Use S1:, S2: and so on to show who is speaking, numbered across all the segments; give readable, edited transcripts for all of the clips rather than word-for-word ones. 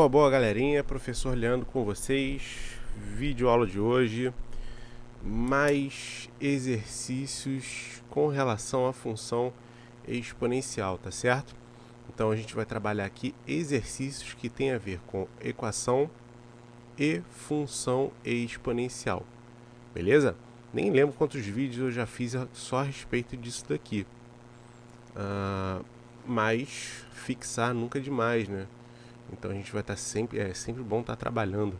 S1: Boa, galerinha. Professor Leandro com vocês. Vídeo aula de hoje. Mais exercícios com relação à função exponencial, tá certo? Então a gente vai trabalhar aqui exercícios que tem a ver com equação e função exponencial. Beleza? Nem lembro quantos vídeos eu já fiz só a respeito disso daqui. Mas fixar nunca é demais, né? Então a gente vai estar sempre, é sempre bom estar trabalhando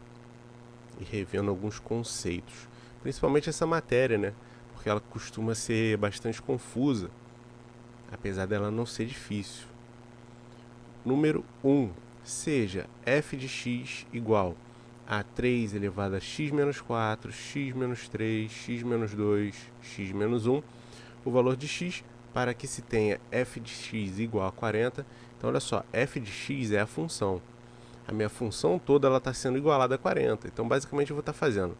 S1: e revendo alguns conceitos. Principalmente essa matéria, né? Porque ela costuma ser bastante confusa, apesar dela não ser difícil. Número 1. Seja f de x igual a 3 elevado a x menos 4, x menos 3, x menos 2, x menos 1, o valor de x para que se tenha f de x igual a 40. Então, olha só, f de x é a função. A minha função toda está sendo igualada a 40. Então, basicamente, eu vou estar fazendo,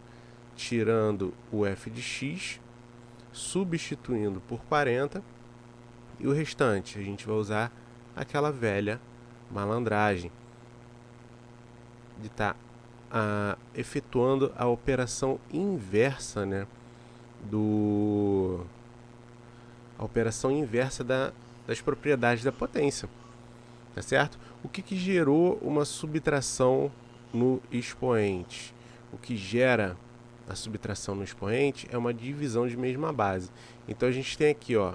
S1: tirando o f de x, substituindo por 40, e o restante a gente vai usar aquela velha malandragem de estar efetuando a operação inversa, né, a operação inversa das propriedades da potência, tá certo? O que gerou uma subtração no expoente? O que gera a subtração no expoente é uma divisão de mesma base. Então a gente tem aqui, ó,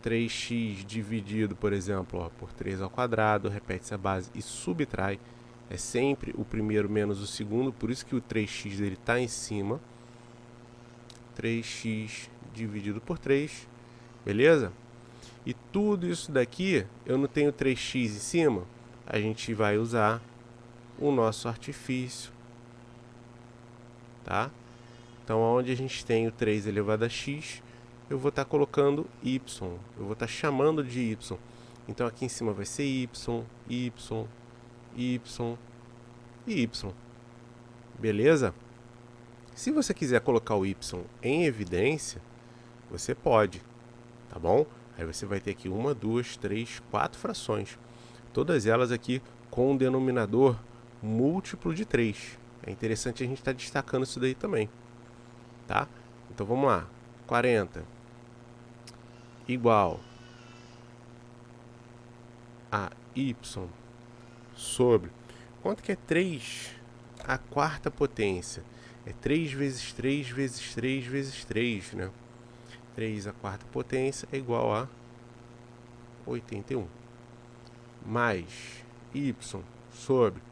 S1: 3x dividido, por exemplo, ó, por 3 ao quadrado, repete-se a base e subtrai. É sempre o primeiro menos o segundo, por isso que o 3x dele está em cima. 3x dividido por 3, beleza? E tudo isso daqui, eu não tenho 3x em cima, a gente vai usar o nosso artifício, tá? Então, onde a gente tem o 3 elevado a x, eu vou estar colocando y, eu vou estar chamando de y. Então, aqui em cima vai ser y, y, y e y, beleza? Se você quiser colocar o y em evidência, você pode, tá bom? Aí você vai ter aqui 1, 2, 3, 4 frações. Todas elas aqui com um denominador múltiplo de 3. É interessante a gente estar destacando isso daí também, tá? Então vamos lá. 40 igual a y sobre... Quanto que é 3 a quarta potência? É 3 vezes 3 vezes 3 vezes 3, né? 3 a quarta potência é igual a 81. Mais y sobre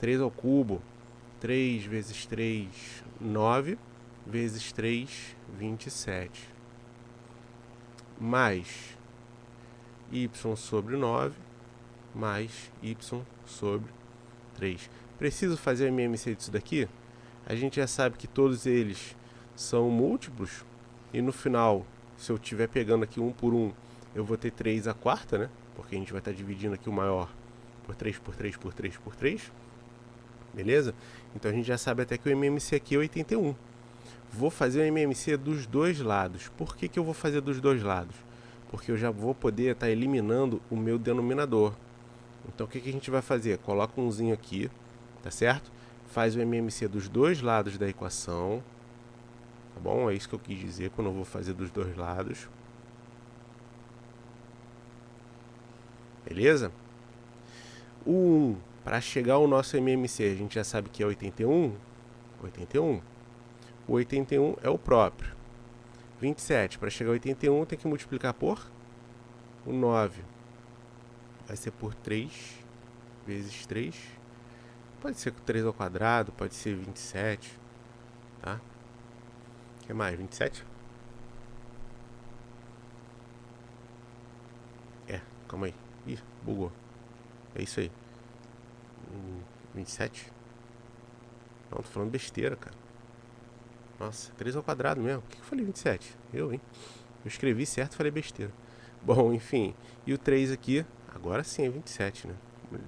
S1: 3 ao cubo, 3 vezes 3, 9, vezes 3, 27. Mais y sobre 9, mais y sobre 3. Preciso fazer o MMC disso daqui? A gente já sabe que todos eles são múltiplos, e no final, se eu estiver pegando aqui um por um, eu vou ter 3 a quarta, né? Porque a gente vai estar dividindo aqui o maior por 3, por 3, por 3, por 3. Beleza? Então a gente já sabe até que o MMC aqui é 81. Vou fazer o MMC dos dois lados. Por que eu vou fazer dos dois lados? Porque eu já vou poder estar eliminando o meu denominador. Então o que a gente vai fazer? Coloca um umzinho aqui, tá certo? Faz o MMC dos dois lados da equação. Tá bom? É isso que eu quis dizer quando eu vou fazer dos dois lados. Beleza? O 1, para chegar ao nosso MMC, a gente já sabe que é 81. 81. O 81 é o próprio. 27, para chegar a 81, tem que multiplicar por o 9. Vai ser por 3 vezes 3. Pode ser 3 ao quadrado, pode ser 27. Tá? O que mais? 27? Calma aí. Ih, bugou. É isso aí. 27? Não, tô falando besteira, cara. Nossa, 3 ao quadrado mesmo. Por que eu falei 27? Hein? Eu escrevi certo e falei besteira. Bom, enfim. E o 3 aqui, agora sim é 27, né?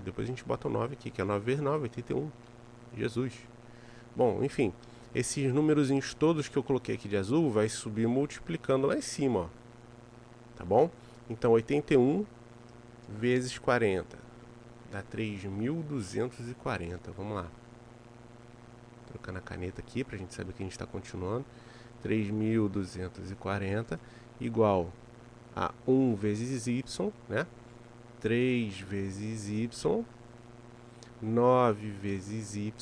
S1: Depois a gente bota o 9 aqui, que é 9 vezes 9, 81. Jesus. Bom, enfim. Esses númerozinhos todos que eu coloquei aqui de azul vai subir multiplicando lá em cima, ó. Tá bom? Então, 81 vezes 40 dá 3.240. Vamos lá. Trocando a caneta aqui para a gente saber que a gente está continuando. 3.240 igual a 1 vezes y, né? 3 vezes y, 9 vezes y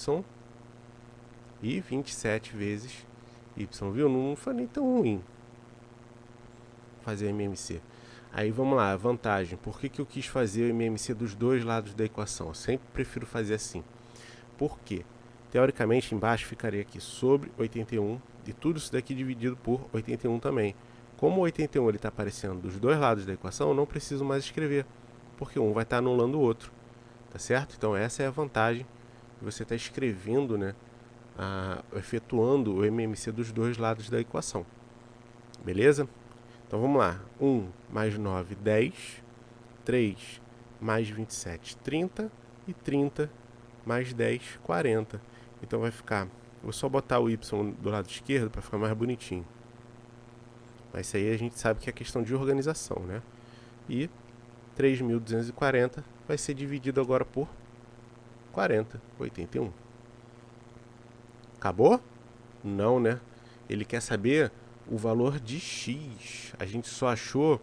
S1: e 27 vezes y, viu? Não foi nem tão ruim fazer MMC. Aí vamos lá, a vantagem. Por que eu quis fazer o MMC dos dois lados da equação? Eu sempre prefiro fazer assim. Por quê? Teoricamente, embaixo ficaria aqui sobre 81 e tudo isso daqui dividido por 81 também. Como o 81 está aparecendo dos dois lados da equação, eu não preciso mais escrever, porque um vai estar anulando o outro, tá certo? Então essa é a vantagem de você estar escrevendo, né, efetuando o MMC dos dois lados da equação. Beleza? Então vamos lá. 1 mais 9, 10. 3 mais 27, 30. E 30 mais 10, 40. Então vai ficar... Vou só botar o y do lado esquerdo para ficar mais bonitinho. Mas isso aí a gente sabe que é questão de organização, né? E 3.240 vai ser dividido agora por 40, 81. Acabou? Não, né? Ele quer saber o valor de x. A gente só achou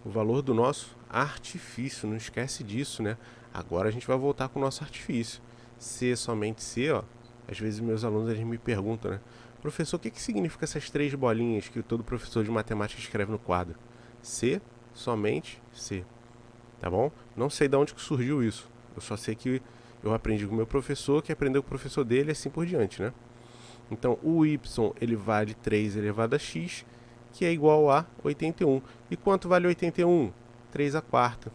S1: o valor do nosso artifício. Não esquece disso, né? Agora a gente vai voltar com o nosso artifício. C, somente C, ó. Às vezes meus alunos eles me perguntam, né? Professor, o que significa essas 3 bolinhas que todo professor de matemática escreve no quadro? C, somente C. Tá bom? Não sei de onde que surgiu isso. Eu só sei que eu aprendi com o meu professor, que aprendeu com o professor dele e assim por diante, né? Então, o y ele vale 3 elevado a x, que é igual a 81. E quanto vale 81? 3 a quarta.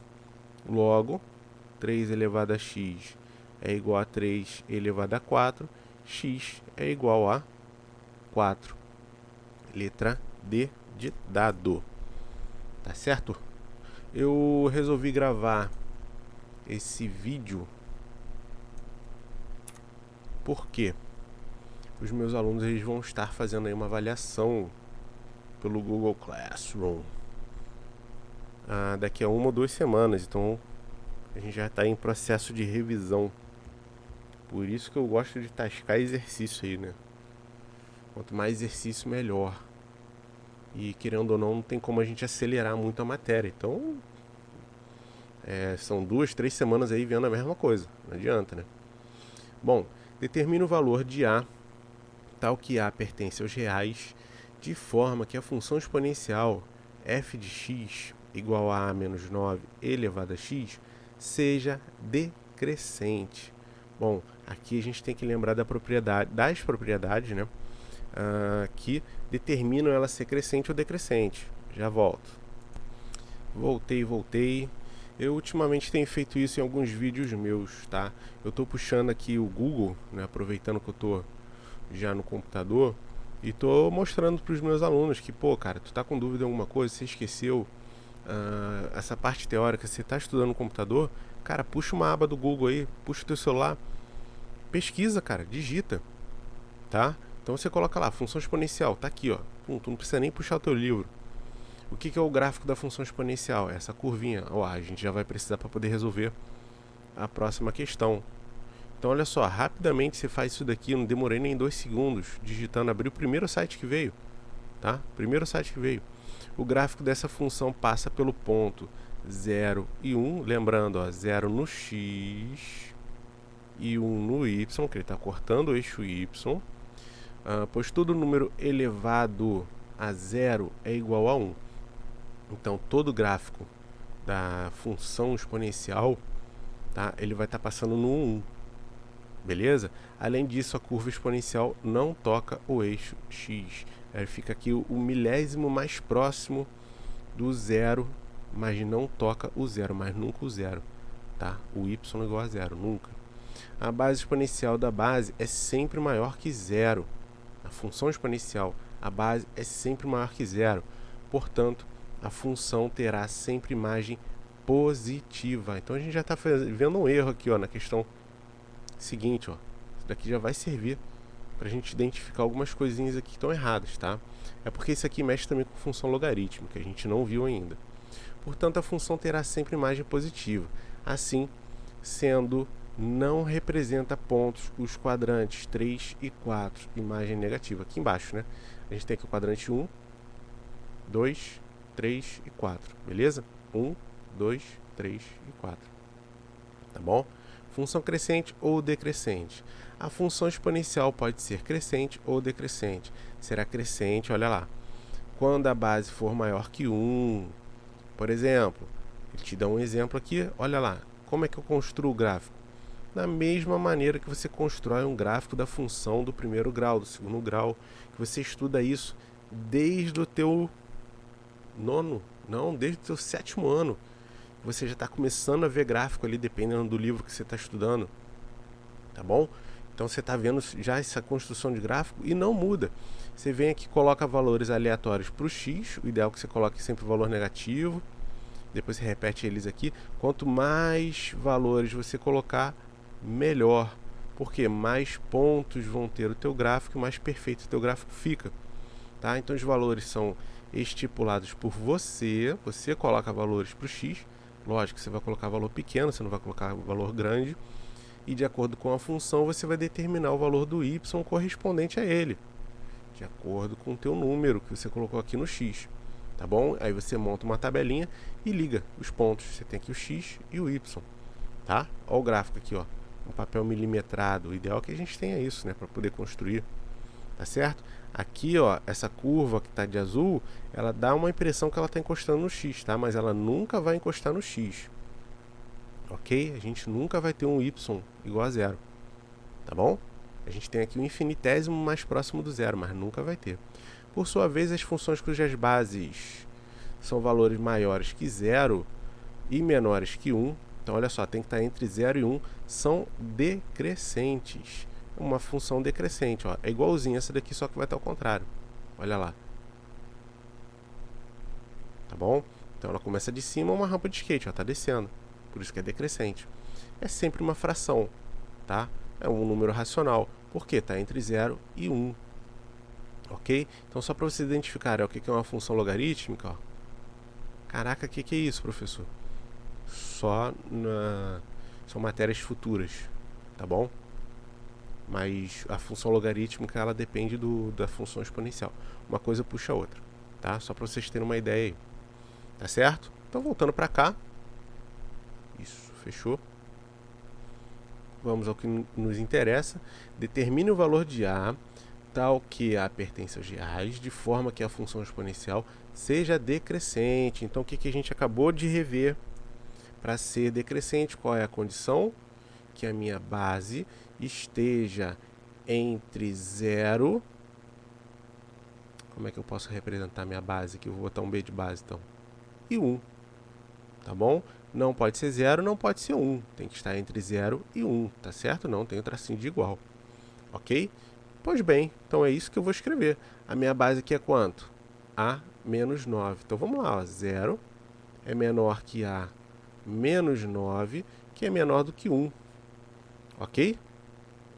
S1: Logo, 3 elevado a x é igual a 3 elevado a 4. X é igual a 4. Letra D de dado. Tá certo? Eu resolvi gravar esse vídeo porque os meus alunos eles vão estar fazendo aí uma avaliação pelo Google Classroom daqui a 1 ou 2 semanas. Então a gente já está em processo de revisão. Por isso que eu gosto de tascar exercício aí, né? Quanto mais exercício, melhor. E querendo ou não tem como a gente acelerar muito a matéria. Então são 2, 3 semanas aí vendo a mesma coisa. Não adianta, né? Bom, determina o valor de A tal que A pertence aos reais, de forma que a função exponencial f de x igual a menos 9 elevado a x seja decrescente. Bom, aqui a gente tem que lembrar das propriedades, né, que determinam ela ser crescente ou decrescente. Já volto. Voltei. Eu ultimamente tenho feito isso em alguns vídeos meus, tá? Eu estou puxando aqui o Google, né, aproveitando que eu estou já no computador, e tô mostrando para os meus alunos que, pô, cara, tu tá com dúvida em alguma coisa, você esqueceu essa parte teórica, você tá estudando no computador, cara, puxa uma aba do Google aí, puxa o teu celular, pesquisa, cara, digita, tá? Então você coloca lá, função exponencial, tá aqui, ó, tu não precisa nem puxar o teu livro. O que é o gráfico da função exponencial? Essa curvinha, ó, a gente já vai precisar para poder resolver a próxima questão. Então olha só, rapidamente você faz isso daqui, eu não demorei nem 2 segundos, digitando, abrir o primeiro site que veio, tá? Primeiro site que veio. O gráfico dessa função passa pelo ponto 0 e 1, lembrando, ó, 0 no x e 1 no y, que ele está cortando o eixo y, pois todo número elevado a 0 é igual a 1. Então todo gráfico da função exponencial, tá, ele vai estar passando no 1. Beleza? Além disso, a curva exponencial não toca o eixo x. Fica aqui o milésimo mais próximo do zero, mas não toca o zero, mas nunca o zero. Tá? O y é igual a zero, nunca. A base exponencial da base é sempre maior que zero. A função exponencial, a base é sempre maior que zero. Portanto, a função terá sempre imagem positiva. Então a gente já está vendo um erro aqui, ó, na questão seguinte, ó. Isso daqui já vai servir para a gente identificar algumas coisinhas aqui que estão erradas, tá? É porque isso aqui mexe também com função logarítmica, que a gente não viu ainda. Portanto, a função terá sempre imagem positiva. Assim, sendo não representa pontos os quadrantes 3 e 4, imagem negativa. Aqui embaixo, né? A gente tem aqui o quadrante 1, 2, 3 e 4, beleza? 1, 2, 3 e 4, tá bom? Função crescente ou decrescente. A função exponencial pode ser crescente ou decrescente. Será crescente, olha lá, quando a base for maior que 1. Por exemplo, ele te dá um exemplo aqui, olha lá, como é que eu construo o gráfico? Da mesma maneira que você constrói um gráfico da função do primeiro grau, do segundo grau, que você estuda isso desde o teu desde o teu 7º ano. Você já está começando a ver gráfico ali, dependendo do livro que você está estudando, tá bom? Então você está vendo já essa construção de gráfico e não muda. Você vem aqui e coloca valores aleatórios para o x, o ideal é que você coloque sempre o valor negativo, depois você repete eles aqui. Quanto mais valores você colocar, melhor, porque mais pontos vão ter o teu gráfico, mais perfeito o teu gráfico fica, tá? Então os valores são estipulados por você, você coloca valores para o x, lógico que você vai colocar valor pequeno, você não vai colocar valor grande, e de acordo com a função você vai determinar o valor do y correspondente a ele, de acordo com o teu número que você colocou aqui no x, tá bom? Aí você monta uma tabelinha e liga os pontos, você tem aqui o x e o y, tá? Olha o gráfico aqui, ó, um papel milimetrado, o ideal é que a gente tenha isso, né, para poder construir, tá certo? Aqui, ó, essa curva que está de azul, ela dá uma impressão que ela está encostando no x, tá? Mas ela nunca vai encostar no x, ok? A gente nunca vai ter um y igual a zero, tá bom? A gente tem aqui um infinitésimo mais próximo do zero, mas nunca vai ter. Por sua vez, as funções cujas bases são valores maiores que zero e menores que 1, então olha só, tem que estar entre 0 e 1, são decrescentes. Uma função decrescente, ó, é igualzinha essa daqui, só que vai estar ao contrário. Olha lá. Tá bom? Então ela começa de cima, uma rampa de skate, ó, tá descendo. Por isso que é decrescente. É sempre uma fração, tá? É um número racional. Por quê? Tá entre 0 e 1. Ok? Então só para você identificar, o que é uma função logarítmica, ó. Caraca, o que é isso, professor? São matérias futuras, tá bom? Mas a função logarítmica ela depende da função exponencial. Uma coisa puxa a outra, tá? Só para vocês terem uma ideia aí, tá certo? Então voltando para cá, isso, fechou. Vamos ao que nos interessa. Determine o valor de A tal que A pertence aos reais, de forma que a função exponencial seja decrescente. Então o que a gente acabou de rever? Para ser decrescente, qual é a condição? Que a minha base esteja entre 0. Como é que eu posso representar minha base aqui? Eu vou botar um B de base, então. E 1. Tá bom? Não pode ser 0, não pode ser 1. Tem que estar entre 0 e 1, tá certo? Não tem o tracinho de igual. Ok? Pois bem, então é isso que eu vou escrever. A minha base aqui é quanto? A menos 9. Então vamos lá, ó. 0 é menor que A menos 9, que é menor do que 1. Ok?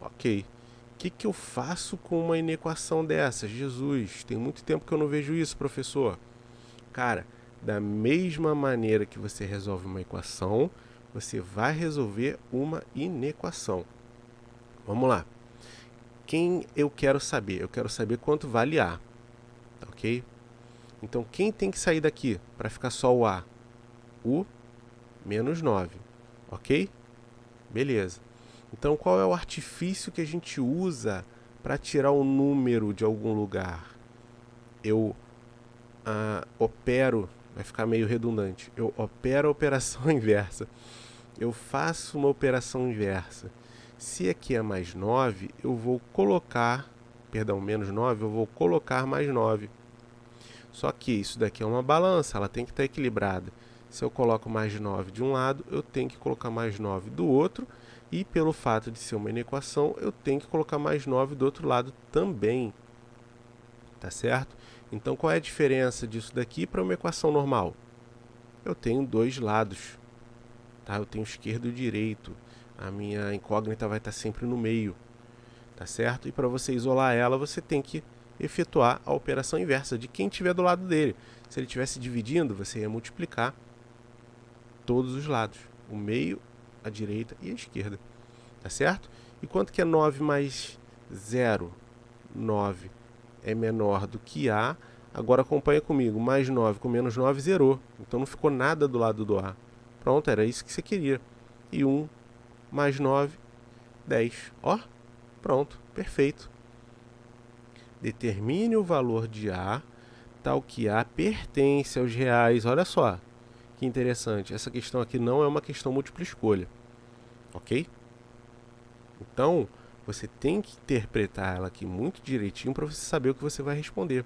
S1: Ok. O que eu faço com uma inequação dessa? Jesus, tem muito tempo que eu não vejo isso, professor. Cara, da mesma maneira que você resolve uma equação, você vai resolver uma inequação. Vamos lá. Quem eu quero saber? Eu quero saber quanto vale A. Ok? Então, quem tem que sair daqui para ficar só o A? O menos 9. Ok? Beleza. Então, qual é o artifício que a gente usa para tirar um número de algum lugar? Eu opero, vai ficar meio redundante, eu opero a operação inversa. Eu faço uma operação inversa. Se aqui é mais 9, eu vou colocar, menos 9, eu vou colocar mais 9. Só que isso daqui é uma balança, ela tem que estar equilibrada. Se eu coloco mais 9 de um lado, eu tenho que colocar mais 9 do outro. E pelo fato de ser uma inequação, eu tenho que colocar mais 9 do outro lado também. Tá certo? Então, qual é a diferença disso daqui para uma equação normal? Eu tenho dois lados. Tá? Eu tenho esquerdo e direito. A minha incógnita vai estar sempre no meio. Tá certo? E para você isolar ela, você tem que efetuar a operação inversa de quem estiver do lado dele. Se ele estivesse dividindo, você ia multiplicar todos os lados. O meio, a direita e a esquerda. Tá certo? E quanto que é 9 mais 0? 9 é menor do que A. Agora acompanha comigo. Mais 9 com menos 9 zerou. Então não ficou nada do lado do A. Pronto, era isso que você queria. E 1 mais 9, 10. Ó, pronto, perfeito. Determine o valor de A, tal que A pertence aos reais. Olha só, que interessante. Essa questão aqui não é uma questão múltipla escolha. Ok? Então, você tem que interpretar ela aqui muito direitinho para você saber o que você vai responder.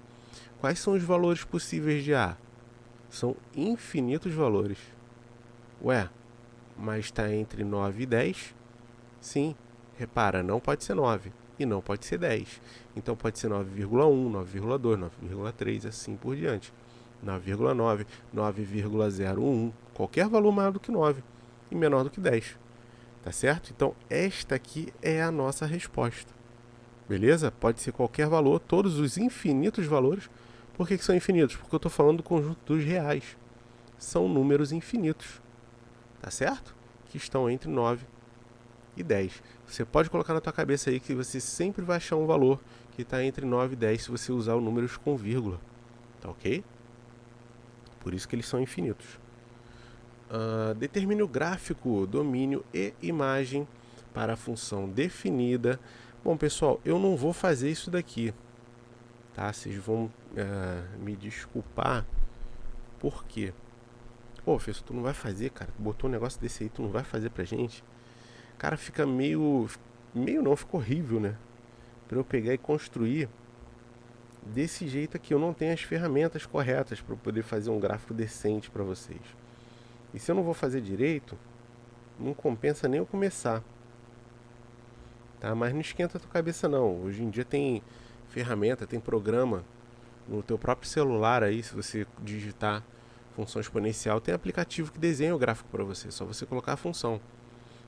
S1: Quais são os valores possíveis de A? São infinitos valores. Ué, mas está entre 9 e 10? Sim, repara, não pode ser 9 e não pode ser 10. Então pode ser 9,1, 9,2, 9,3, assim por diante. 9,9, 9,01, qualquer valor maior do que 9 e menor do que 10. Tá certo? Então esta aqui é a nossa resposta. Beleza? Pode ser qualquer valor, todos os infinitos valores. Por que são infinitos? Porque eu estou falando do conjunto dos reais. São números infinitos. Tá certo? Que estão entre 9 e 10. Você pode colocar na tua cabeça aí que você sempre vai achar um valor que está entre 9 e 10 se você usar os números com vírgula. Tá ok? Por isso que eles são infinitos. Determine o gráfico, domínio e imagem para a função definida. Bom, pessoal, eu não vou fazer isso daqui. Tá? Vocês vão me desculpar. Por quê? Pô, professor, tu não vai fazer, cara? Botou um negócio desse aí, tu não vai fazer pra gente? Cara, fica meio não, fica horrível, né? Pra eu pegar e construir desse jeito aqui. Eu não tenho as ferramentas corretas para poder fazer um gráfico decente para vocês. E se eu não vou fazer direito, não compensa nem eu começar. Tá? Mas não esquenta a tua cabeça não. Hoje em dia tem ferramenta, tem programa no teu próprio celular aí, se você digitar função exponencial, tem aplicativo que desenha o gráfico para você. É só você colocar a função.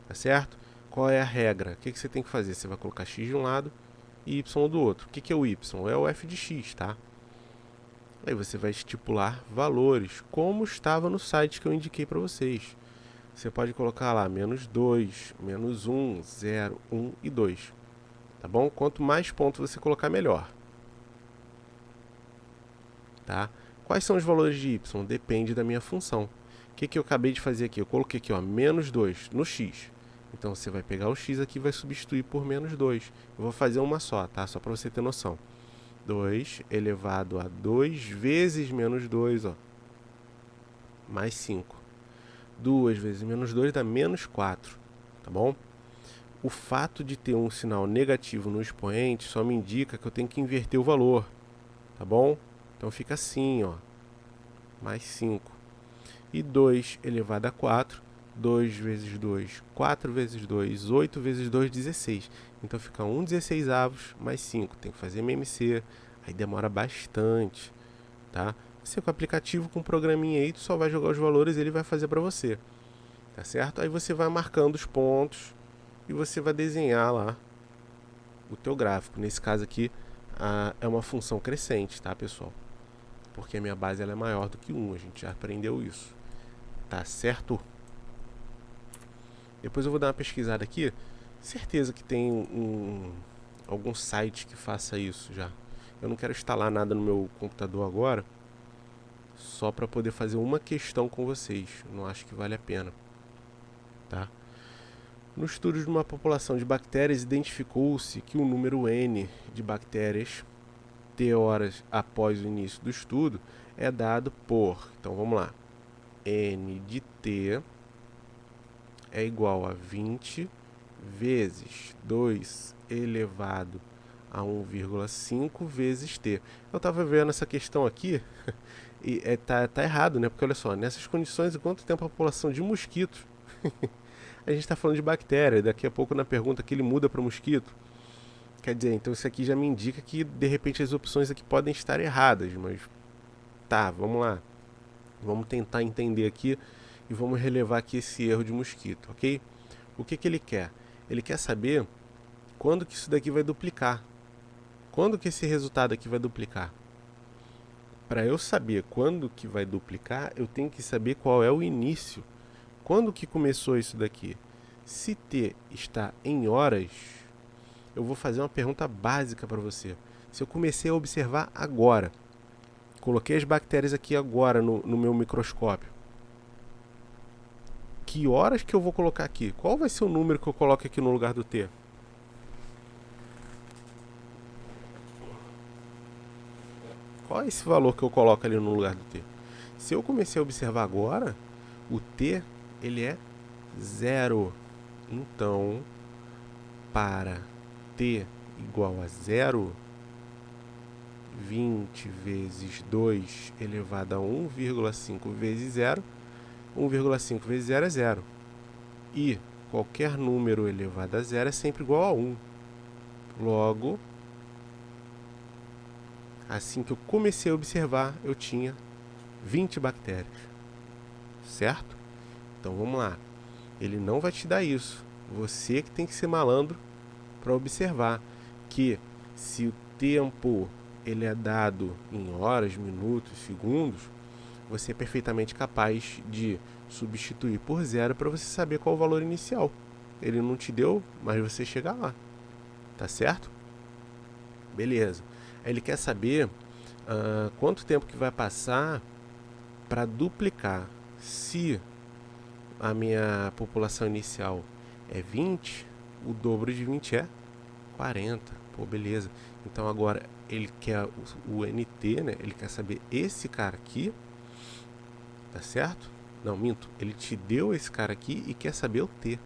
S1: Tá certo? Qual é a regra? O que você tem que fazer? Você vai colocar x de um lado e y do outro. O que é o y? É o f de x, tá? Aí você vai estipular valores, como estava no site que eu indiquei para vocês. Você pode colocar lá menos 2, menos 1, 0, 1 e 2. Tá bom? Quanto mais pontos você colocar, melhor. Tá? Quais são os valores de y? Depende da minha função. O que eu acabei de fazer aqui? Eu coloquei aqui, ó, menos 2 no x. Então você vai pegar o x aqui e vai substituir por menos 2. Eu vou fazer uma só, tá? Só para você ter noção. 2 elevado a 2 vezes menos 2, ó, mais 5. 2 vezes menos 2 dá menos 4, tá bom? O fato de ter um sinal negativo no expoente só me indica que eu tenho que inverter o valor, tá bom? Então fica assim, ó, mais 5. E 2 elevado a 4, 2 vezes 2, 4 vezes 2, 8 vezes 2, 16. Então fica 1/16 mais 5. Tem que fazer MMC, aí demora bastante, tá? Você com o aplicativo, com o programinha aí, tu só vai jogar os valores e ele vai fazer para você, tá certo? Aí você vai marcando os pontos e você vai desenhar lá o teu gráfico. Nesse caso aqui, é uma função crescente, tá, pessoal? Porque a minha base ela é maior do que 1, a gente já aprendeu isso. Tá certo? Depois eu vou dar uma pesquisada aqui. Certeza que tem algum site que faça isso já. Eu não quero instalar nada no meu computador agora, só para poder fazer uma questão com vocês. Não acho que vale a pena. Tá? No estudo de uma população de bactérias, identificou-se que o número N de bactérias, T horas após o início do estudo, é dado por... Então vamos lá. N de T é igual a 20 vezes 2 elevado a 1,5 vezes T. Eu estava vendo essa questão aqui e tá errado, né? Porque olha só, nessas condições, quanto tempo a população de mosquitos... A gente está falando de bactéria, daqui a pouco na pergunta que ele muda para mosquito. Quer dizer, então isso aqui já me indica que de repente as opções aqui podem estar erradas, mas tá, vamos lá. Vamos tentar entender aqui e vamos relevar aqui esse erro de mosquito, ok? O que ele quer? Ele quer saber quando que isso daqui vai duplicar. Quando que esse resultado aqui vai duplicar? Para eu saber quando que vai duplicar, eu tenho que saber qual é o início. Quando que começou isso daqui? Se t está em horas, eu vou fazer uma pergunta básica para você. Se eu comecei a observar agora, coloquei as bactérias aqui agora no meu microscópio, que horas que eu vou colocar aqui? Qual vai ser o número que eu coloco aqui no lugar do t? Qual é esse valor que eu coloco ali no lugar do t? Se eu comecei a observar agora, o t ele é 0. Então, para t igual a 0, 20 vezes 2 elevado a 1,5 vezes 0, 1,5 vezes 0 é 0. E qualquer número elevado a 0 é sempre igual a 1. Logo, assim que eu comecei a observar, eu tinha 20 bactérias. Certo? Então vamos lá. Ele não vai te dar isso. Você que tem que ser malandro para observar que se o tempo ele é dado em horas, minutos, segundos, você é perfeitamente capaz de substituir por 0 para você saber qual é o valor inicial. Ele não te deu, mas você chega lá. Tá certo? Beleza. Aí ele quer saber quanto tempo que vai passar para duplicar. Se a minha população inicial é 20, o dobro de 20 é 40. Pô, beleza. Então agora ele quer o NT, né? Ele quer saber esse cara aqui, tá certo? Não, minto. Ele te deu esse cara aqui e quer saber o T.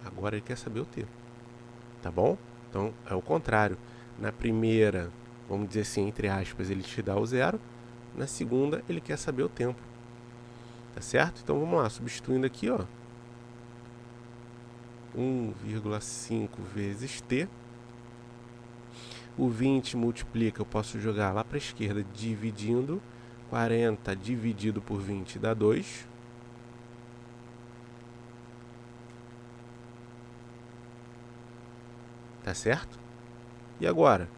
S1: Agora ele quer saber o T. Tá bom? Então é o contrário. Na primeira, vamos dizer assim, entre aspas, ele te dá o 0. Na segunda, ele quer saber o tempo. Tá certo? Então vamos lá, substituindo aqui, ó. 1,5 vezes t. O 20 multiplica, eu posso jogar lá para a esquerda dividindo. 40 dividido por 20 dá 2. Tá certo? E agora?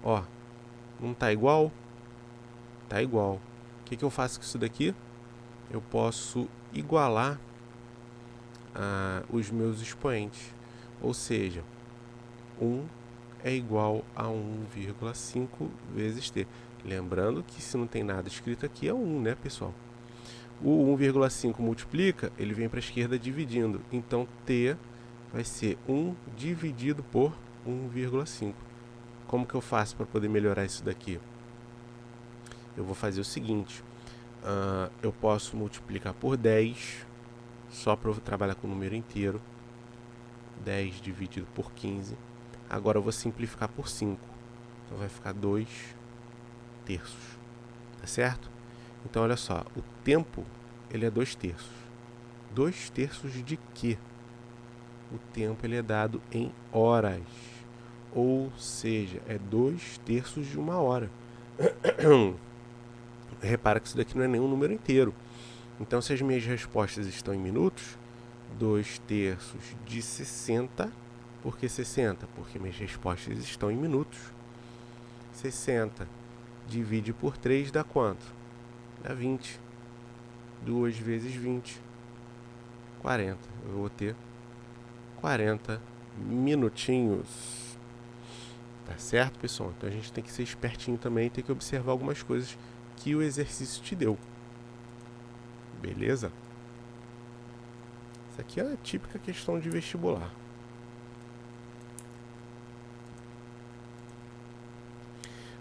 S1: Ó, não tá igual? Tá igual. O que eu faço com isso daqui? Eu posso igualar os meus expoentes. Ou seja, 1 é igual a 1,5 vezes t. Lembrando que se não tem nada escrito aqui é 1, né, pessoal? O 1,5 multiplica, ele vem para a esquerda dividindo. Então, t vai ser 1 dividido por 1,5. Como que eu faço para poder melhorar isso daqui? Eu vou fazer o seguinte. Eu posso multiplicar por 10, só para eu trabalhar com o número inteiro. 10 dividido por 15. Agora eu vou simplificar por 5. Então vai ficar 2 terços. Tá certo? Então olha só, o tempo ele é 2 terços. 2 terços de quê? O tempo ele é dado em horas. Ou seja, é 2 terços de uma hora. Repara que isso daqui não é nenhum número inteiro. Então, se as minhas respostas estão em minutos, 2 terços de 60. Por que 60? Porque minhas respostas estão em minutos. 60 divide por 3 dá quanto? Dá 20. 2 vezes 20. 40. Eu vou ter 40 minutinhos. Tá certo, pessoal? Então a gente tem que ser espertinho também, tem que observar algumas coisas que o exercício te deu. Beleza? Isso aqui é a típica questão de vestibular.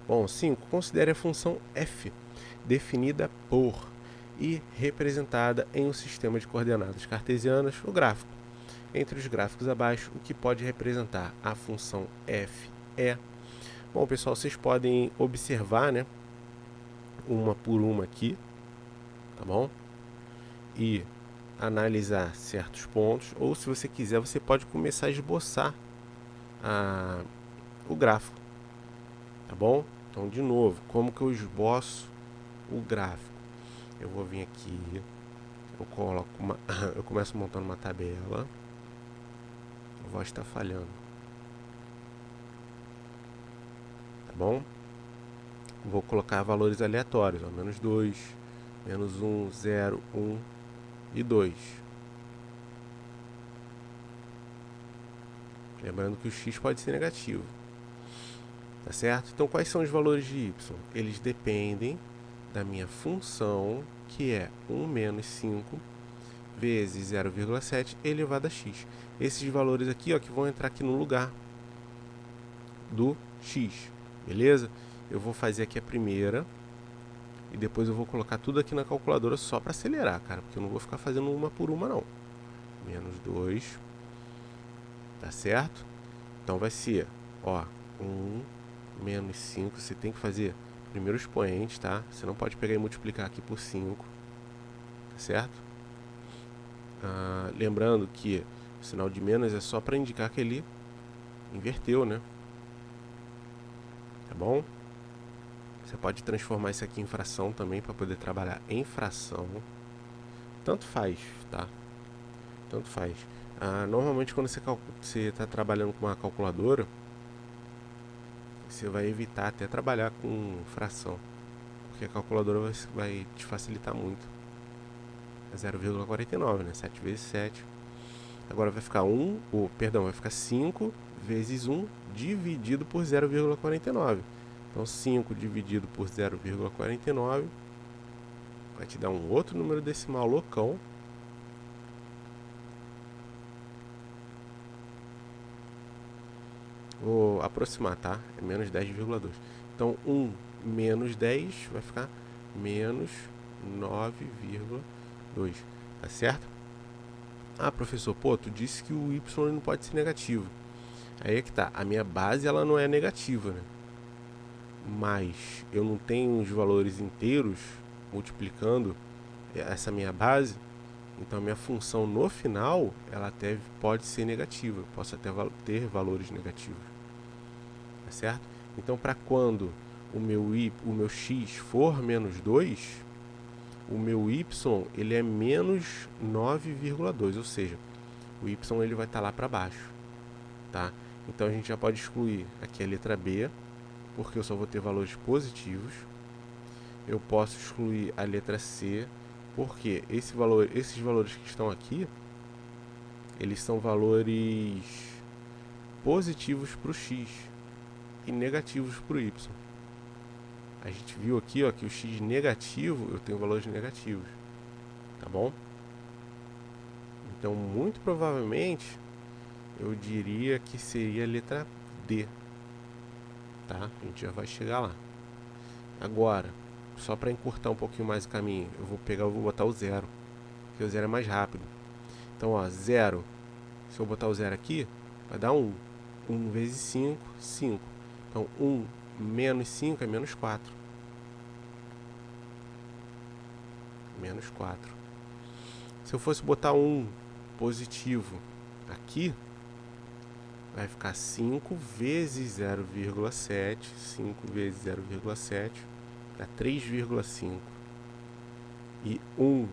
S1: Bom, 5. Considere a função f, definida por e representada em um sistema de coordenadas cartesianas, o gráfico. Entre os gráficos abaixo, o que pode representar a função f é... Bom, pessoal, vocês podem observar, né, uma por uma aqui, tá bom? E analisar certos pontos, ou se você quiser, você pode começar a esboçar o gráfico, tá bom? Então, de novo, como que eu esboço o gráfico? Eu vou vir aqui, eu começo montando uma tabela. A voz está falhando, tá bom? Vou colocar valores aleatórios, ó, menos 2, menos 1, 0, 1 e 2. Lembrando que o x pode ser negativo. Tá certo? Então, quais são os valores de y? Eles dependem da minha função, que é 1 menos 5 vezes 0,7 elevado a x. Esses valores aqui, ó, que vão entrar aqui no lugar do x, beleza? Eu vou fazer aqui a primeira e depois eu vou colocar tudo aqui na calculadora só para acelerar, cara, porque eu não vou ficar fazendo uma por uma, não. Menos 2, tá certo? Então vai ser, ó, 1 menos 5, você tem que fazer primeiro o expoente, tá? Você não pode pegar e multiplicar aqui por 5, tá certo? Lembrando que o sinal de menos é só para indicar que ele inverteu, né? Tá bom? Você pode transformar isso aqui em fração também para poder trabalhar em fração. Tanto faz, tá? Tanto faz. Normalmente quando você está trabalhando com uma calculadora, você vai evitar até trabalhar com fração, porque a calculadora vai te facilitar muito. É 0,49, né? 7 vezes 7. Agora vai ficar vai ficar 5 vezes 1 dividido por 0,49. Então 5 dividido por 0,49 vai te dar um outro número decimal loucão. Vou aproximar, tá? É menos 10,2. Então 1 menos 10 vai ficar menos 9,2. Tá certo? Professor, pô, tu disse que o y não pode ser negativo. Aí é que tá, a minha base ela não é negativa, né? Mas eu não tenho os valores inteiros multiplicando essa minha base, então a minha função no final ela até pode ser negativa, eu posso até ter valores negativos, tá certo? Então para quando o meu x for menos 2, o meu y ele é menos 9,2, ou seja, o y ele vai estar lá para baixo, tá? Então a gente já pode excluir aqui a letra B, porque eu só vou ter valores positivos. Eu posso excluir a letra C, porque esses valores que estão aqui, eles são valores positivos para o x e negativos para o y. A gente viu aqui, ó, que o x negativo, eu tenho valores negativos, tá bom? Então, muito provavelmente, eu diria que seria a letra D, tá? A gente já vai chegar lá. Agora, só para encurtar um pouquinho mais o caminho, eu vou botar o zero, porque o zero é mais rápido. Então, ó, zero, se eu botar o zero aqui, vai dar 1. 1 vezes 5, 5. Então, 1 menos 5 é menos 4. Menos 4. Se eu fosse botar um positivo aqui, vai ficar 5 vezes 0,7. 5 vezes 0,7 dá 3,5. E 1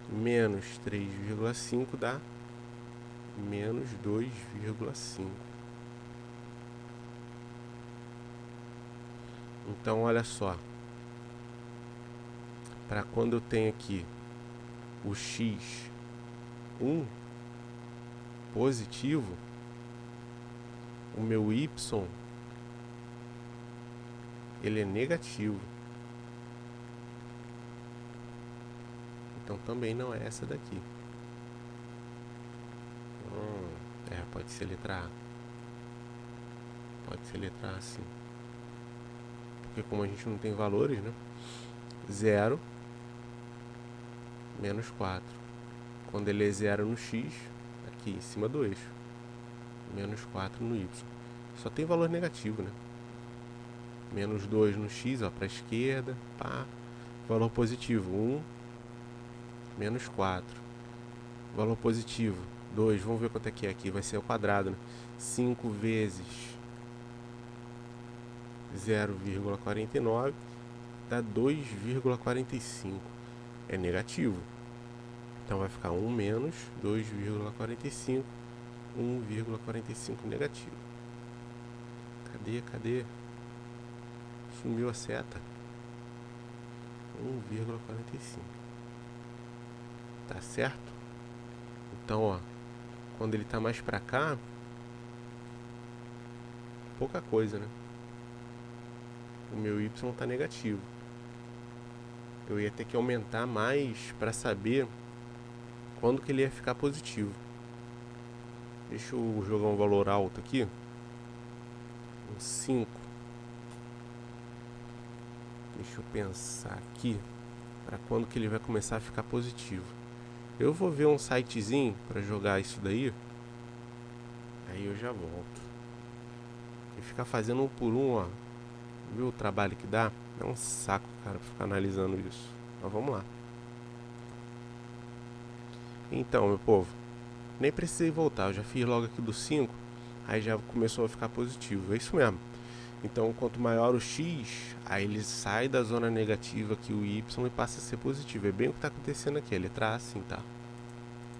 S1: menos 3,5 dá menos 2,5. Então, olha só. Para quando eu tenho aqui o x 1 positivo, o meu y ele é negativo. Então também não é essa daqui. Pode ser letra A. Pode ser letra A, sim. Porque como a gente não tem valores, né? 0 menos 4. Quando ele é 0 no x, aqui em cima do eixo. Menos 4 no y. Só tem valor negativo, né? Menos 2 no x, ó, para a esquerda. Pá. Valor positivo, 1. Menos 4. Valor positivo, 2. Vamos ver quanto é que é aqui. Vai ser o quadrado, né? 5 vezes 0,49 dá 2,45. É negativo. Então vai ficar 1 menos 2,45. 1,45 negativo. Cadê? Sumiu a seta. 1,45. Tá certo? Então, ó, quando ele está mais para cá, pouca coisa, né? O meu y está negativo. Eu ia ter que aumentar mais para saber quando que ele ia ficar positivo. Deixa eu jogar um valor alto aqui. Um 5. Deixa eu pensar aqui para quando que ele vai começar a ficar positivo. Eu vou ver um sitezinho para jogar isso daí. Aí eu já volto. E ficar fazendo um por um, ó. Viu o trabalho que dá? É um saco, cara, pra ficar analisando isso. Mas vamos lá. Então, meu povo, nem precisei voltar. Eu já fiz logo aqui do 5. Aí já começou a ficar positivo. É isso mesmo. Então, quanto maior o x, aí ele sai da zona negativa aqui, o y, e passa a ser positivo. É bem o que está acontecendo aqui. A letra A, sim, tá?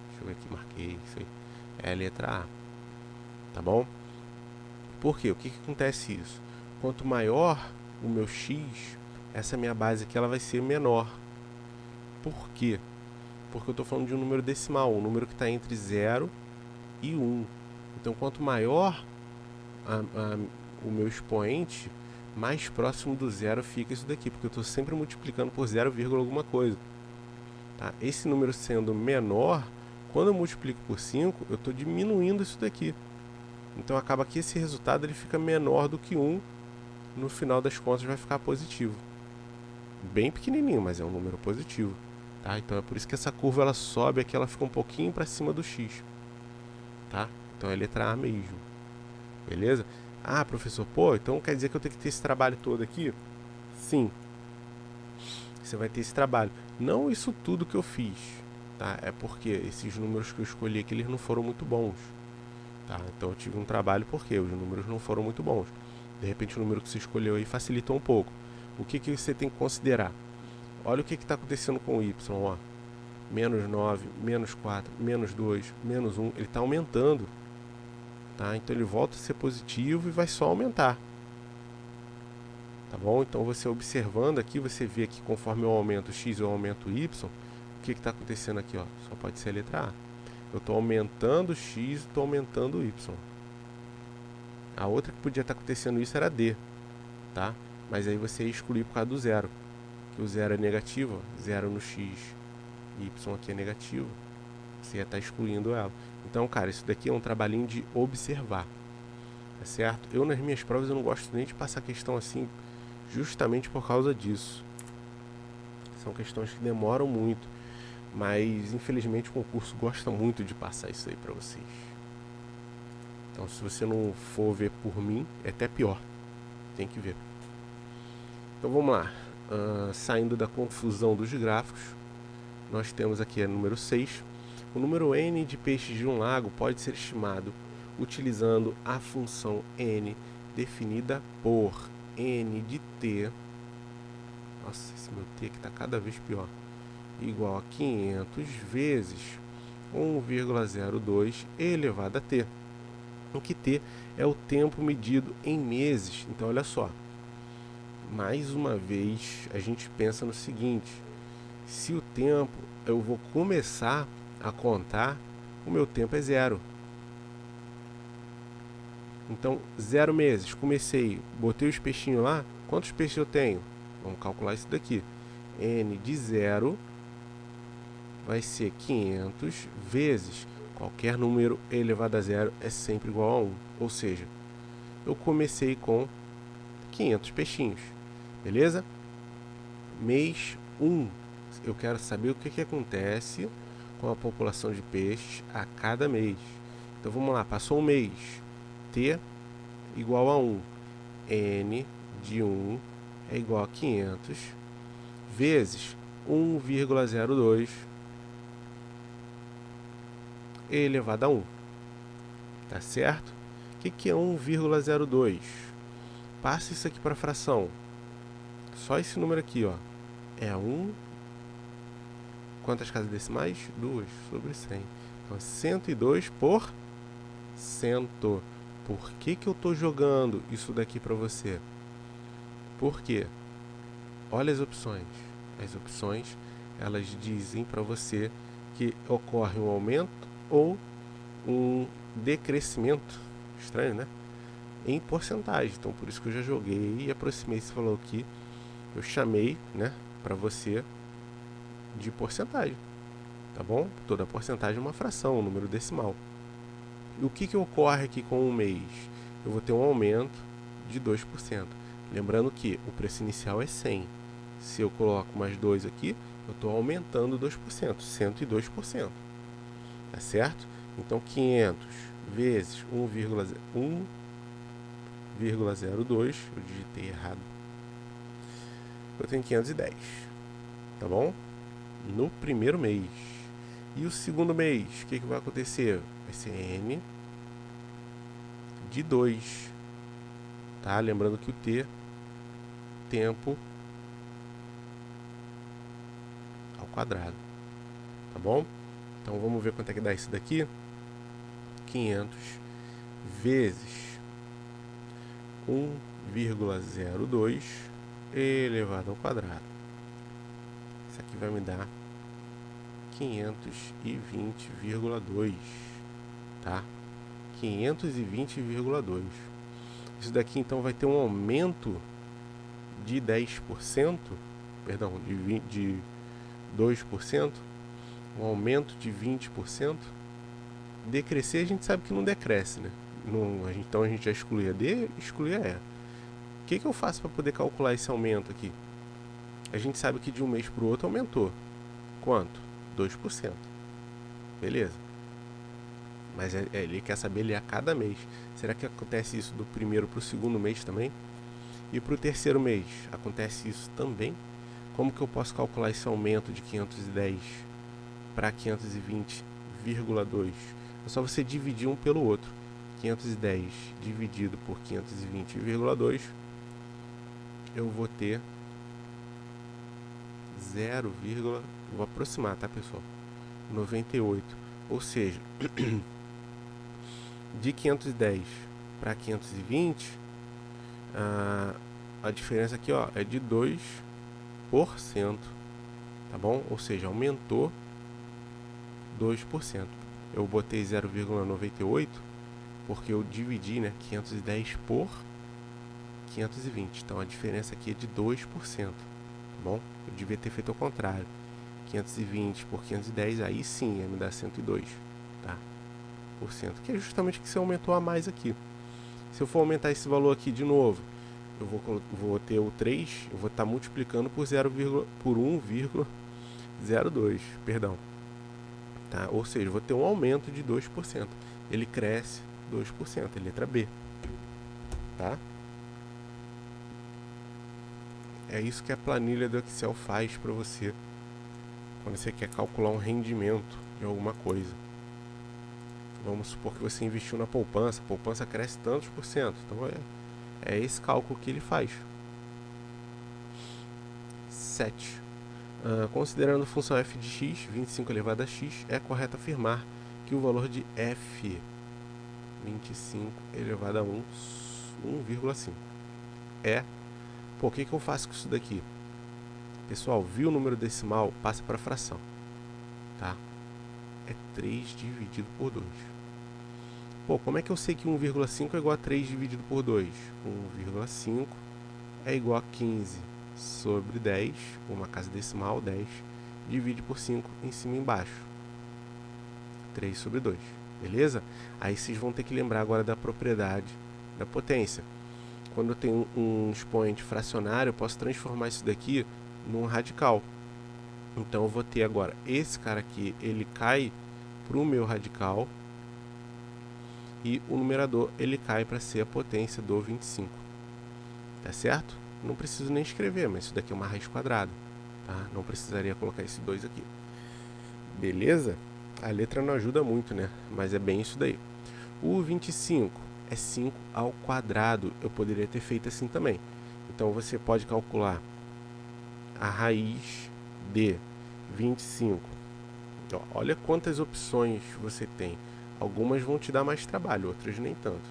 S1: Deixa eu ver aqui, marquei isso aí. É a letra A. Tá bom? Por quê? O que acontece isso? Quanto maior o meu x, essa minha base aqui ela vai ser menor. Por quê? Porque eu estou falando de um número decimal, um número que está entre 0 e 1. Então, quanto maior o meu expoente, mais próximo do zero fica isso daqui, porque eu estou sempre multiplicando por 0, alguma coisa. Tá? Esse número sendo menor, quando eu multiplico por 5, eu estou diminuindo isso daqui. Então acaba que esse resultado ele fica menor do que 1, no final das contas vai ficar positivo. Bem pequenininho, mas é um número positivo. Tá? Então é por isso que essa curva ela sobe aqui, ela fica um pouquinho para cima do x. Tá? Então é letra A mesmo. Beleza? Ah, professor, pô, então quer dizer que eu tenho que ter esse trabalho todo aqui? Sim. Você vai ter esse trabalho. Não isso tudo que eu fiz, tá? É porque esses números que eu escolhi aqui, eles não foram muito bons. Tá? Então eu tive um trabalho porque os números não foram muito bons. De repente o número que você escolheu aí facilitou um pouco. O que você tem que considerar? Olha o que está acontecendo com o y, ó. Menos 9, menos 4, menos 2, menos 1, ele está aumentando. Tá? Então ele volta a ser positivo e vai só aumentar. Tá bom? Então você observando aqui, você vê que conforme eu aumento o x, eu aumento o y, o que está acontecendo aqui? Ó? Só pode ser a letra A. Eu estou aumentando o x e estou aumentando o y. A outra que podia estar acontecendo isso era D. Tá? Mas aí você ia excluir por causa do zero. Que o zero é negativo, ó. 0 no x, y aqui é negativo. Você ia estar excluindo ela. Então, cara, isso daqui é um trabalhinho de observar. Tá certo? Eu, nas minhas provas, eu não gosto nem de passar questão assim, justamente por causa disso. São questões que demoram muito, mas infelizmente o concurso gosta muito de passar isso aí para vocês. Então, se você não for ver por mim, é até pior. Tem que ver. Então, vamos lá. Saindo da confusão dos gráficos, nós temos aqui a número 6. O número n de peixes de um lago pode ser estimado utilizando a função n definida por n de t. Nossa, esse meu t aqui está cada vez pior. Igual a 500 vezes 1,02 elevado a t. O que t é o tempo medido em meses. Então, olha só. Mais uma vez, a gente pensa no seguinte. Se o tempo, eu vou começar a contar, o meu tempo é 0. Então, 0 meses. Comecei, botei os peixinhos lá. Quantos peixes eu tenho? Vamos calcular isso daqui. N de 0 vai ser 500 vezes qualquer número elevado a 0 é sempre igual a 1. Ou seja, eu comecei com 500 peixinhos. Beleza? Mês 1. Eu quero saber o que acontece com a população de peixes a cada mês. Então vamos lá, passou um mês. T igual a 1. N de 1 é igual a 500 vezes 1,02 elevado a 1. Tá certo? O que é 1,02? Passa isso aqui para a fração. Só esse número aqui, ó. É 1. Quantas casas decimais? 2 sobre 100. Então, 102 por 100. Por que eu estou jogando isso daqui para você? Por quê? Olha as opções. As opções, elas dizem para você que ocorre um aumento ou um decrescimento, estranho, né? Em porcentagem. Então, por isso que eu já joguei e aproximei esse valor aqui. Eu chamei, né, para você de porcentagem, tá bom? Toda porcentagem é uma fração, um número decimal. E o que ocorre aqui com um mês? Eu vou ter um aumento de 2%. Lembrando que o preço inicial é 100. Se eu coloco mais 2 aqui, eu estou aumentando 2%, 102%. Tá certo? Então, 500 vezes 1,02, eu digitei errado. Eu tenho 510, tá bom? No primeiro mês. E o segundo mês, o que vai acontecer? Vai ser N de 2, tá? Lembrando que o T, tempo ao quadrado, tá bom? Então vamos ver quanto é que dá isso daqui. 500 vezes 1,02 elevado ao quadrado. Isso aqui vai me dar 520,2, tá? 520,2. Isso daqui então vai ter um aumento de 10%, perdão, de 2%, um aumento de 20%. Decrescer a gente sabe que não decresce, né? Então a gente já exclui a D, exclui a E. O que eu faço para poder calcular esse aumento aqui? A gente sabe que de um mês para o outro aumentou. Quanto? 2%. Beleza. Mas ele quer saber ele a cada mês. Será que acontece isso do primeiro para o segundo mês também? E para o terceiro mês, acontece isso também? Como que eu posso calcular esse aumento de 510 para 520,2? É só você dividir um pelo outro. 510 dividido por 520,2, eu vou ter 0, vou aproximar, tá, pessoal? 98. Ou seja, de 510 para 520, a diferença aqui, ó, é de 2%, tá bom? Ou seja, aumentou 2%. Eu botei 0,98 porque eu dividi, né, 510 por 520. Então a diferença aqui é de 2%, tá bom? Eu devia ter feito ao contrário. 520 por 510, aí sim ia me dar 102, tá? Por cento, que é justamente o que você aumentou a mais aqui. Se eu for aumentar esse valor aqui de novo, eu vou ter o 3, eu vou estar multiplicando por 1,02, perdão. Tá? Ou seja, eu vou ter um aumento de 2%. Ele cresce 2%, é letra B. Tá? É isso que a planilha do Excel faz para você quando você quer calcular um rendimento de alguma coisa. Vamos supor que você investiu na poupança, a poupança cresce tantos por cento. Então é esse cálculo que ele faz. 7. Considerando a função f de x, 25 elevado a x, é correto afirmar que o valor de f, 25 elevado a 1,5, é... Por que eu faço com isso daqui? Pessoal, viu o número decimal, passa para fração, tá? É 3 dividido por 2. Pô, como é que eu sei que 1,5 é igual a 3 dividido por 2? 1,5 é igual a 15 sobre 10, uma casa decimal, 10, divide por 5 em cima e embaixo. 3 sobre 2, beleza? Aí vocês vão ter que lembrar agora da propriedade da potência. Quando eu tenho um expoente fracionário, eu posso transformar isso daqui num radical. Então eu vou ter agora esse cara aqui, ele cai para o meu radical, e o numerador ele cai para ser a potência do 25. Tá certo? Não preciso nem escrever, mas isso daqui é uma raiz quadrada. Tá? Não precisaria colocar esse 2 aqui. Beleza? A letra não ajuda muito, né? Mas é bem isso daí. O 25 é 5 ao quadrado. Eu poderia ter feito assim também. Então você pode calcular a raiz de 25. Ó, olha quantas opções você tem. Algumas vão te dar mais trabalho, outras nem tanto.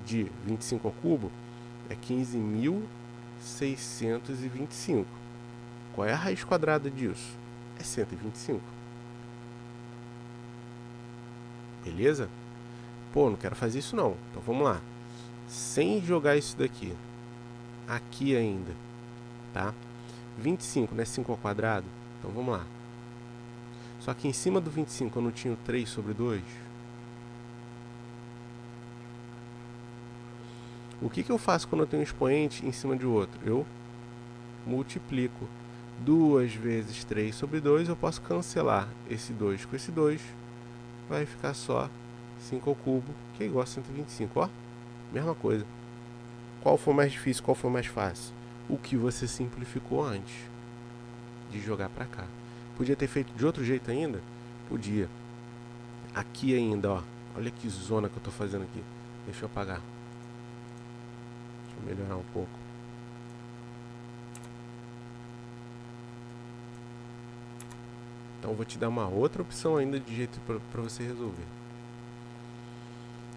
S1: De 25 ao cubo é 15.625. Qual é a raiz quadrada disso? É 125. Beleza? Pô, não quero fazer isso não. Então vamos lá. Sem jogar isso daqui. Aqui ainda. Tá? 25, né? 5 ao quadrado. Então vamos lá. Só que em cima do 25 eu não tinha o 3 sobre 2. O que eu faço quando eu tenho um expoente em cima de outro? Eu multiplico. 2 vezes 3 sobre 2, eu posso cancelar esse 2 com esse 2. Vai ficar só 5 ao cubo, que é igual a 125. Ó, mesma coisa. Qual foi mais difícil, qual foi mais fácil? O que você simplificou antes de jogar pra cá. Podia ter feito de outro jeito ainda? Podia. Aqui ainda, ó. Olha que zona que eu tô fazendo aqui. Deixa eu apagar. Deixa eu melhorar um pouco. Então eu vou te dar uma outra opção ainda de jeito para você resolver.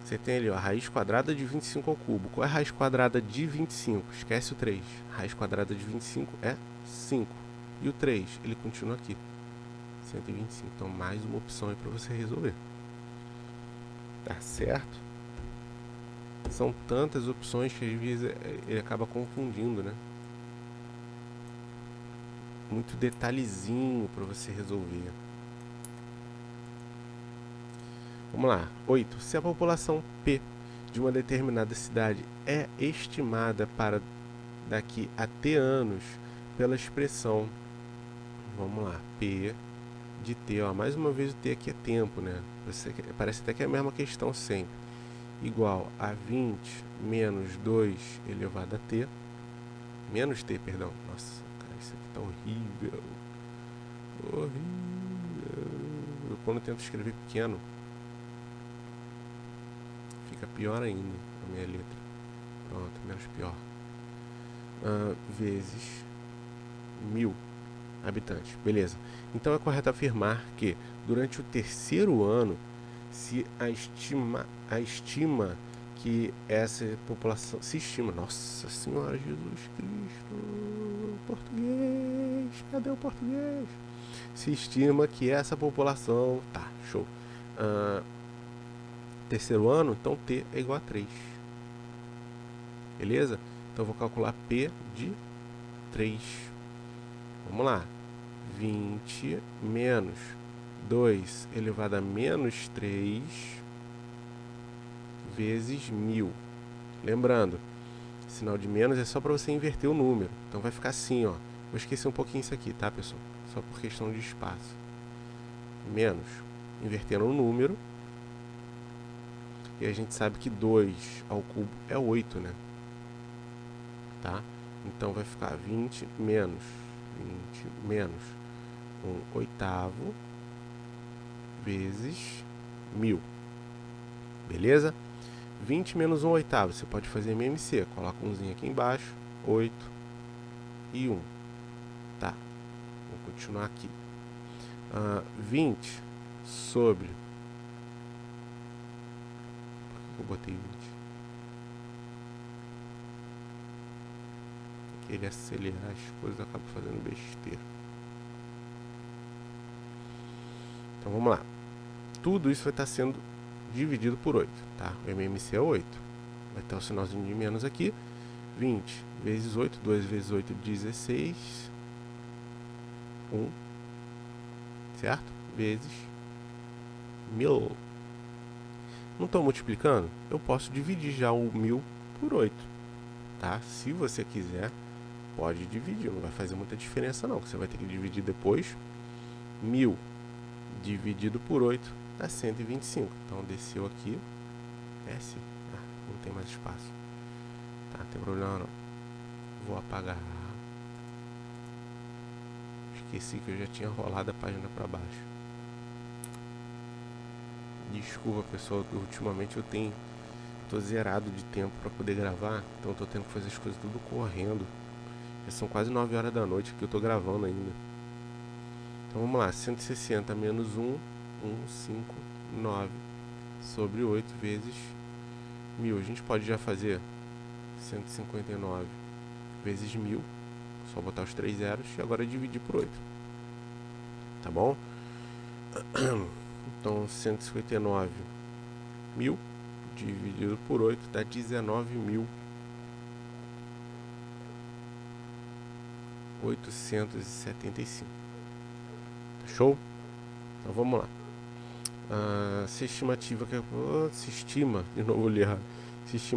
S1: Você tem ali, ó, a raiz quadrada de 25 ao cubo. Qual é a raiz quadrada de 25? Esquece o 3. A raiz quadrada de 25 é 5. E o 3, ele continua aqui. 125. Então mais uma opção aí para você resolver. Tá certo? São tantas opções que às vezes ele acaba confundindo, né? Muito detalhezinho para você resolver. Vamos lá. 8. Se a população P de uma determinada cidade é estimada para daqui a T anos pela expressão, vamos lá, P de T, ó, mais uma vez o T aqui é tempo, né? Parece até que é a mesma questão sempre. Igual a 20 menos 2 elevado a T, menos T, perdão. Nossa, cara, isso aqui tá horrível. Horrível. Eu, quando tento escrever pequeno, fica pior ainda a minha letra. Pronto, menos pior. Vezes 1000 habitantes. Beleza. Então é correto afirmar que durante o terceiro ano, se a estima que essa população se estima, Nossa Senhora Jesus Cristo, português, cadê o português? Se estima que essa população, tá, show. Terceiro ano, então T é igual a 3. Beleza? Então eu vou calcular P de 3. Vamos lá. 20 menos 2 elevado a menos 3 vezes 1000. Lembrando, sinal de menos é só para você inverter o número. Então vai ficar assim, ó. Vou esquecer um pouquinho isso aqui, tá, pessoal? Só por questão de espaço. Menos, invertendo o número. E a gente sabe que 2 ao cubo é 8, né? Tá? Então vai ficar 20 menos 1 oitavo vezes 1000. Beleza? 20 menos 1 oitavo, você pode fazer MMC. Coloca umzinho aqui embaixo. 8 e 1. Tá. Vou continuar aqui. 20 sobre... Por que eu botei 20? Querer acelerar as coisas, acaba fazendo besteira. Então vamos lá. Tudo isso vai estar sendo dividido por 8, tá? O MMC é 8. Vai ter o sinalzinho de menos aqui. 20 vezes 8, 2 vezes 8, 16. 1, certo? Vezes 1000. Não estou multiplicando? Eu posso dividir já o 1000 por 8, tá? Se você quiser, pode dividir. Não vai fazer muita diferença não, você vai ter que dividir depois. 1000 dividido por 8 dá 125. Então desceu aqui. Desce. Não tem mais espaço. Tá, não tem problema não. Vou apagar. Esqueci que eu já tinha rolado a página para baixo. Desculpa, pessoal, que ultimamente tô zerado de tempo para poder gravar, então tô tendo que fazer as coisas tudo correndo. Já são quase 9 horas da noite que eu tô gravando ainda. Então vamos lá, 160 menos 1, 159 sobre 8 vezes 1000. A gente pode já fazer 159 vezes 1000, só botar os 3 zeros e agora dividir por 8. Tá bom? Então 159 mil dividido por 8 dá 19.875. Show? Então vamos lá. Se estima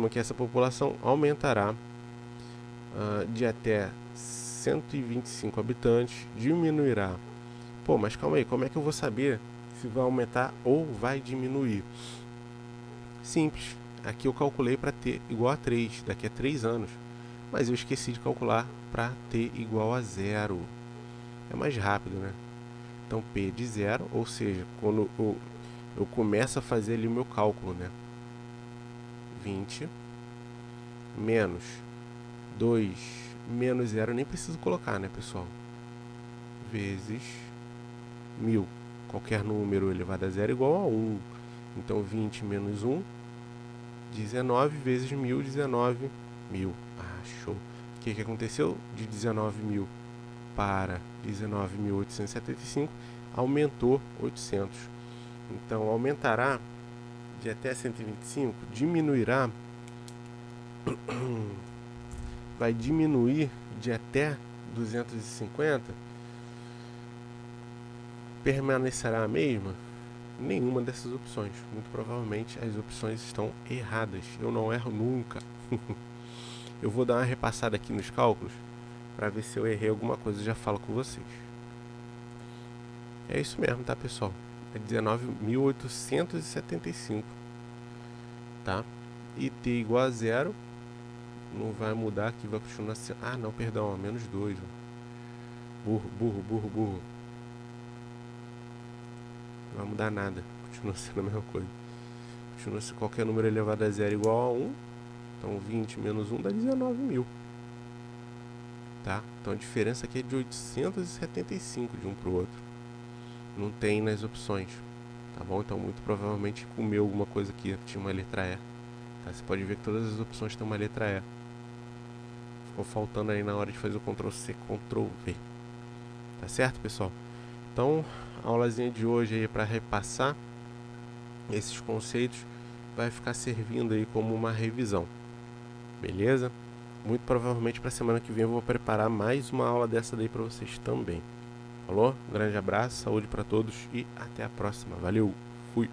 S1: que essa população aumentará de até 125 habitantes, diminuirá. Pô, mas calma aí, como é que eu vou saber se vai aumentar ou vai diminuir? Simples, aqui eu calculei para t igual a 3, daqui a 3 anos, mas eu esqueci de calcular para t igual a 0. É mais rápido, né? Então p de 0, ou seja, quando eu começo a fazer ali o meu cálculo, né? 20 menos 2 menos 0, nem preciso colocar, né, pessoal? Vezes 1000. Qualquer número elevado a 0 é igual a 1. Então 20 menos 1, 19 vezes 1000, 19.000. Show. O que aconteceu? De 19.000 para 19.875, aumentou 800. Então aumentará de até 125, diminuirá, vai diminuir de até 250, permanecerá a mesma? Nenhuma dessas opções. Muito provavelmente as opções estão erradas. Eu não erro nunca. Eu vou dar uma repassada aqui nos cálculos para ver se eu errei alguma coisa e já falo com vocês. É isso mesmo, tá, pessoal? É 19.875, tá? E t igual a 0, não vai mudar aqui, vai continuar sendo... não, perdão, menos 2. Burro. Não vai mudar nada, continua sendo a mesma coisa. Continua se qualquer número elevado a 0 igual a 1, então 20 menos 1 dá 19.000. Tá? Então a diferença aqui é de 875 de um para o outro. Não tem nas opções, tá bom? Então muito provavelmente comeu alguma coisa aqui que tinha uma letra E. Tá? Você pode ver que todas as opções têm uma letra E. Ficou faltando aí na hora de fazer o Ctrl+C, Ctrl+V. Tá certo, pessoal? Então, a aulazinha de hoje aí para repassar esses conceitos vai ficar servindo aí como uma revisão. Beleza? Muito provavelmente para a semana que vem eu vou preparar mais uma aula dessa daí para vocês também. Falou? Um grande abraço, saúde para todos e até a próxima. Valeu, fui!